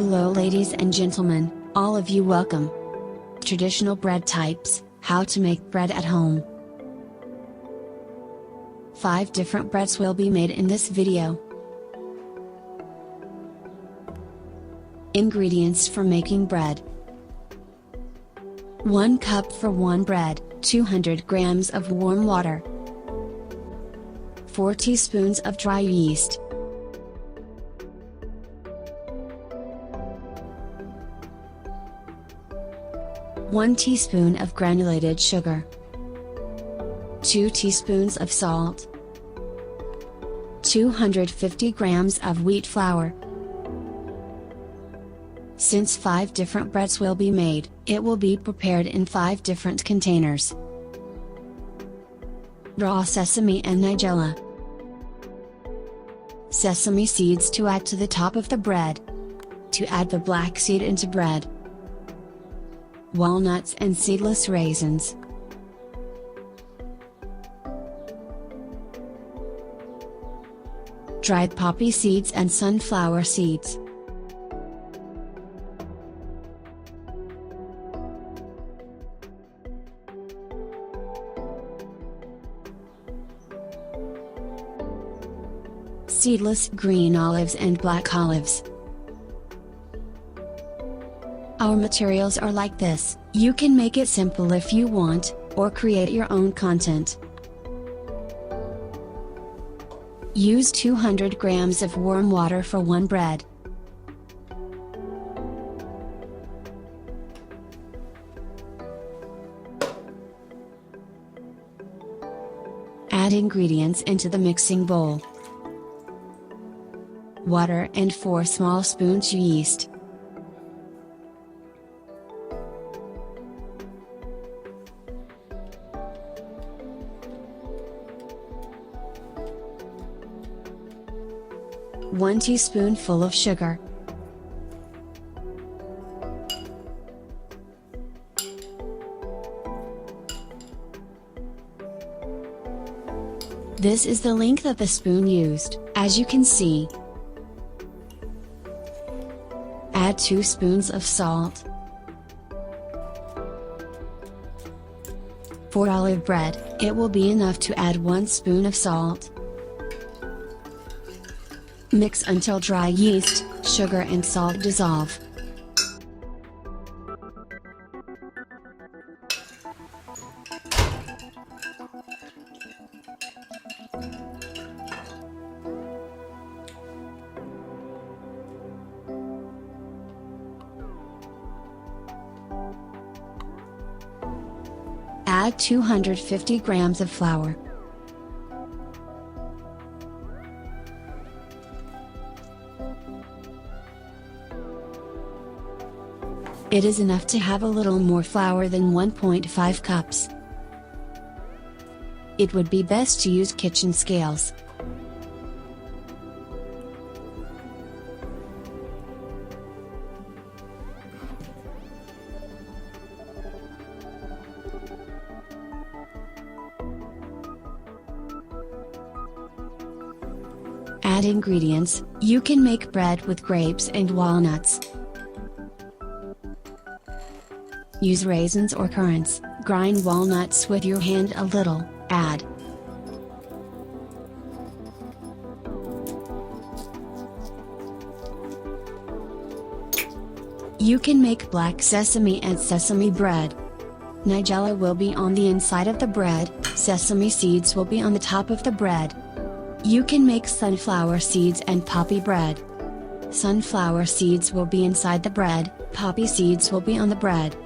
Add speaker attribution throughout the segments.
Speaker 1: Hello ladies and gentlemen, all of you welcome. Traditional bread types, how to make bread at home. 5 different breads will be made in this video. Ingredients for making bread. 1 cup for 1 bread, 200 grams of warm water. 4 teaspoons of dry yeast. 1 teaspoon of granulated sugar. 2 teaspoons of salt. 250 grams of wheat flour. Since 5 different breads will be made, it will be prepared in 5 different containers. Raw sesame and nigella. Sesame seeds to add to the top of the bread. To add the black seed into bread. Walnuts and seedless raisins. Dried poppy seeds and sunflower seeds. Seedless green olives and black olives. Our materials are like this. You can make it simple if you want, or create your own content. Use 200 grams of warm water for 1 bread. Add ingredients into the mixing bowl. Water and 4 small spoons yeast. One teaspoonful of sugar. This is the length of the spoon used, as you can see. Add 2 spoons of salt. For olive bread, it will be enough to add 1 spoon of salt. Mix until dry yeast, sugar and salt dissolve. Add 250 grams of flour. It is enough to have a little more flour than 1.5 cups. It would be best to use kitchen scales. Add ingredients. You can make bread with grapes and walnuts. Use raisins or currants, grind walnuts with your hand a little, add. You can make black sesame and sesame bread. Nigella will be on the inside of the bread, sesame seeds will be on the top of the bread. You can make sunflower seeds and poppy bread. Sunflower seeds will be inside the bread, poppy seeds will be on the bread.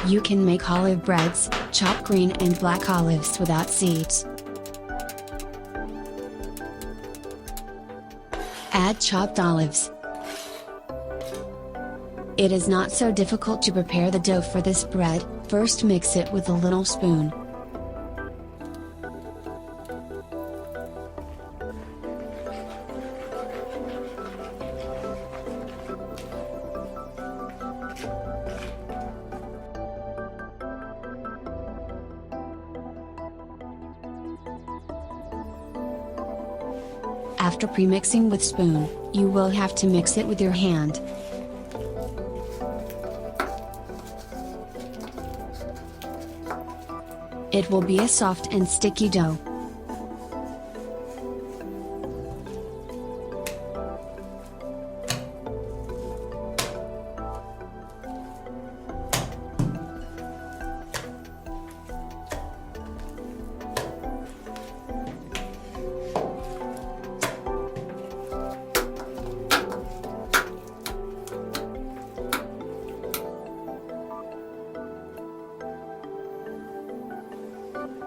Speaker 1: You can make olive breads, chop green and black olives without seeds. Add chopped olives. It is not so difficult to prepare the dough for this bread. First mix it with a little spoon. After pre-mixing with spoon, you will have to mix it with your hand. It will be a soft and sticky dough.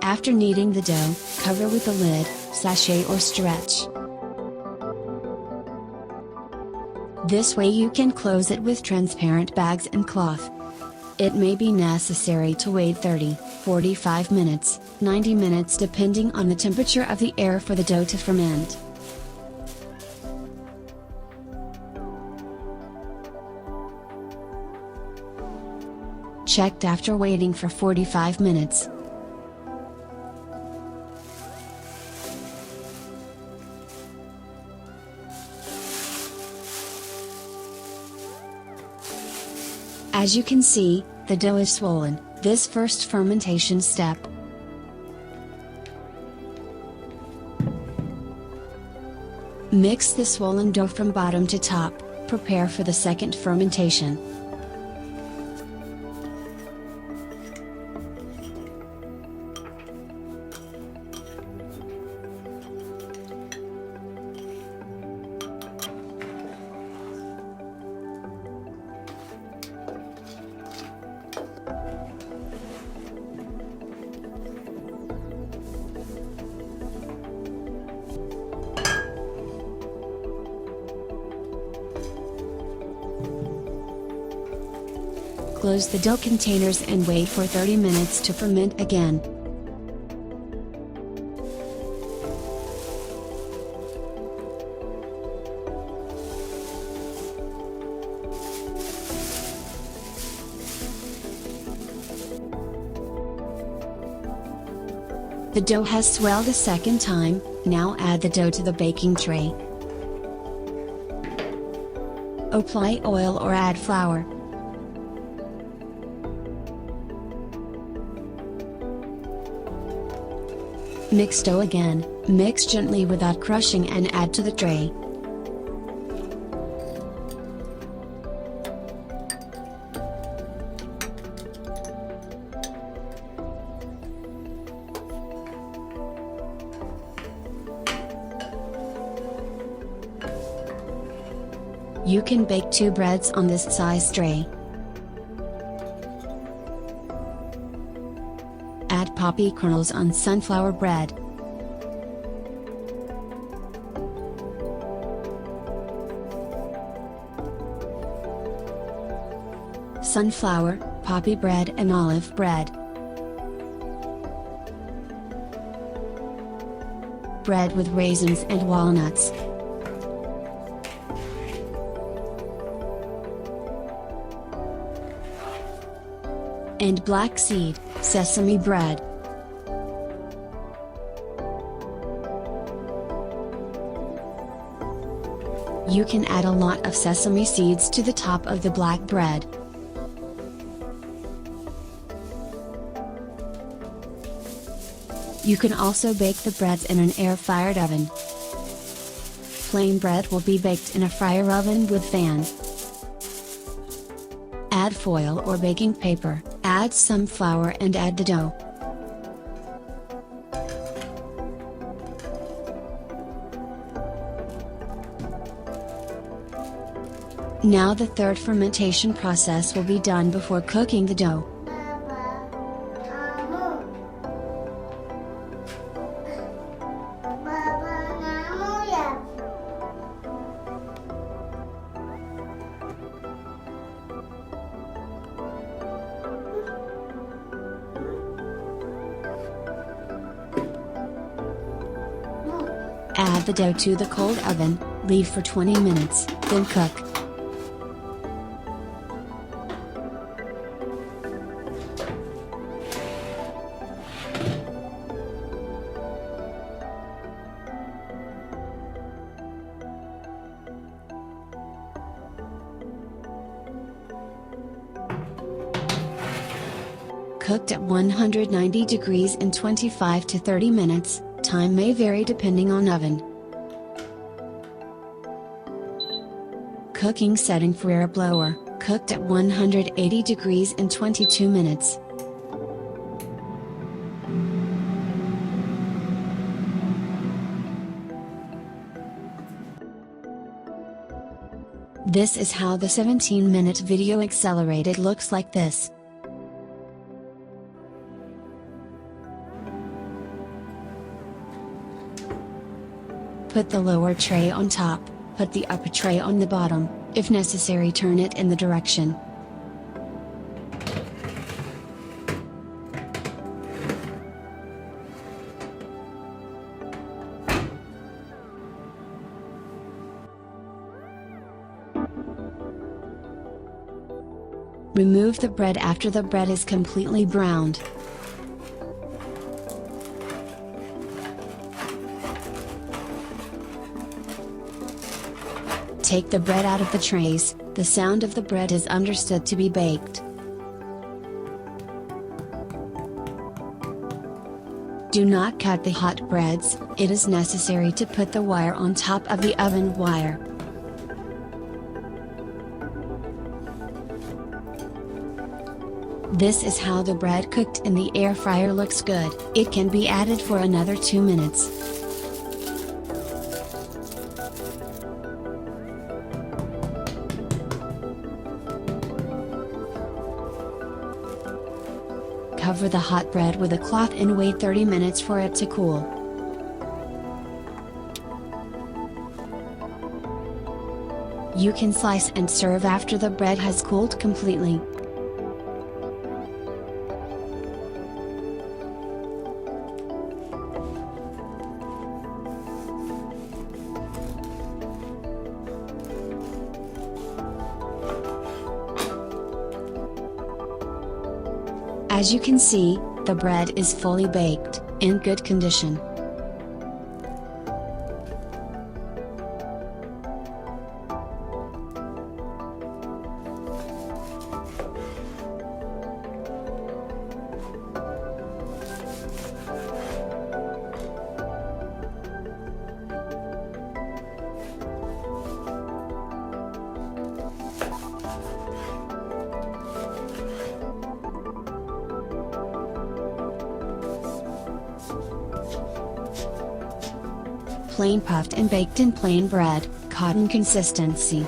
Speaker 1: After kneading the dough, cover with a lid, sachet or stretch. This way you can close it with transparent bags and cloth. It may be necessary to wait 30, 45 minutes, 90 minutes depending on the temperature of the air for the dough to ferment. Checked after waiting for 45 minutes. As you can see, the dough is swollen, this first fermentation step. Mix the swollen dough from bottom to top, prepare for the second fermentation. Close the dough containers and wait for 30 minutes to ferment again. The dough has swelled a second time, now add the dough to the baking tray. Apply oil or add flour. Mix dough again, mix gently without crushing and add to the tray. You can bake 2 breads on this size tray. Add poppy kernels on sunflower bread. Sunflower, poppy bread and olive bread. Bread with raisins and walnuts. And black seed, sesame bread. You can add a lot of sesame seeds to the top of the black bread. You can also bake the breads in an air-fired oven. Plain bread will be baked in a fryer oven with fan. Add foil or baking paper, add some flour and add the dough. Now the third fermentation process will be done before cooking the dough. Add the dough to the cold oven, leave for 20 minutes, then cook. cooked at 190 degrees in 25 to 30 minutes, time may vary depending on oven. Cooking setting for air blower, cooked at 180 degrees in 22 minutes. This is how the 17-minute video accelerated looks like this. Put the lower tray on top, put the upper tray on the bottom, if necessary turn it in the direction. Remove the bread after the bread is completely browned. Take the bread out of the trays, the sound of the bread is understood to be baked. Do not cut the hot breads, it is necessary to put the wire on top of the oven wire. This is how the bread cooked in the air fryer looks good. It can be added for another 2 minutes. Cover the hot bread with a cloth and wait 30 minutes for it to cool. You can slice and serve after the bread has cooled completely. As you can see, the bread is fully baked, in good condition. Plain puffed and baked in plain bread, cotton consistency.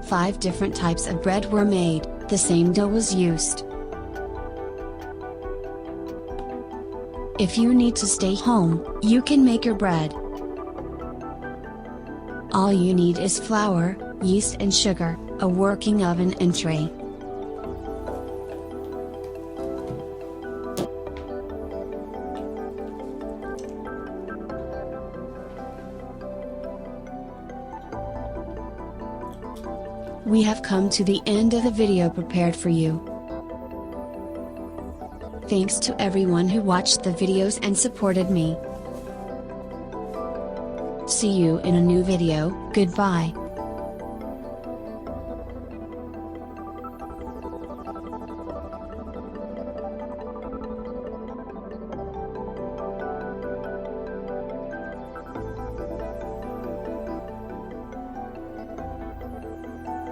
Speaker 1: Five different types of bread were made, the same dough was used. If you need to stay home, you can make your bread. All you need is flour, yeast and sugar, a working oven and tray. We have come to the end of the video prepared for you. Thanks to everyone who watched the videos and supported me. See you in a new video, goodbye.